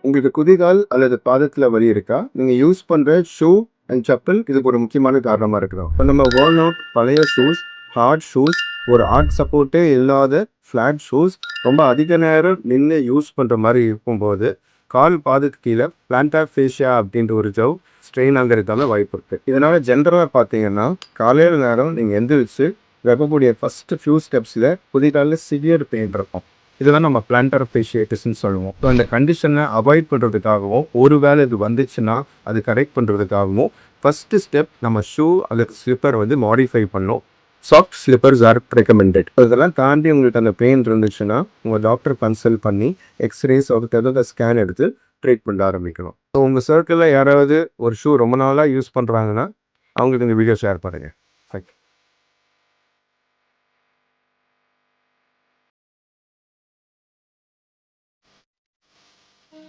உங்களுக்கு குதிகால் அல்லது பாதத்துல வலி இருக்கா? நீங்க யூஸ் பண்ற ஷூ அண்ட் செப்பல் இதுக்கு ஒரு முக்கியமான காரணமா இருக்கலாம். இப்ப நம்ம வொர்ன் அவுட் பழைய ஷூஸ், ஹார்ட் ஷூஸ், ஒரு ஹார்ட் சப்போர்ட்டே இல்லாத ஃப்ளாட் ஷூஸ் ரொம்ப அதிக நேரம் நின்னு யூஸ் பண்ற மாரி இருக்கும்போது, கால் பாதத்துக்கு கீழ பிளான்டார் ஃபேசியா அப்படின்ற ஒரு ஜவ் ஸ்ட்ரெயின் ஆகுறதுக்கான வாய்ப்பு இருக்கு. இதனால ஜென்ரலா பார்த்தீங்கன்னா, காலையில நேரம் நீங்க எந்திரிச்சு வைக்கக்கூடிய ஃபர்ஸ்ட் ஃபியூ ஸ்டெப்ஸ்ல குதிகால்ல சிவியர் பெயின் இருக்கும். இதெல்லாம் நம்ம பிளான்டர் ஃபேஷியைட்டிஸ்ன்னு சொல்லுவோம். ஸோ இந்த கண்டிஷனை அவாய்ட் பண்ணுறதுக்காகவும், ஒரு வேளை இது வந்துச்சுன்னா அது கரெக்ட் பண்ணுறதுக்காகவும், ஃபர்ஸ்ட் ஸ்டெப் நம்ம ஷூ அல்லது ஸ்லிப்பர் வந்து மாடிஃபை பண்ணணும். Soft slippers are recommended. இதெல்லாம் தாண்டி உங்களுக்கு அந்த பெயின் இருந்துச்சுன்னா, உங்கள் டாக்டர் கன்சல்ட் பண்ணி எக்ஸ்ரேஸ் ஒரு ஸ்கேன் எடுத்து ட்ரீட்மெண்ட் ஆரம்பிக்கணும். ஸோ உங்கள் சர்க்கிளில் யாராவது ஒரு ஷூ ரொம்ப நாளாக யூஸ் பண்ணுறாங்கன்னா, அவங்களுக்கு இந்த வீடியோ ஷேர் பண்ணுங்கள். தேங்க்யூ.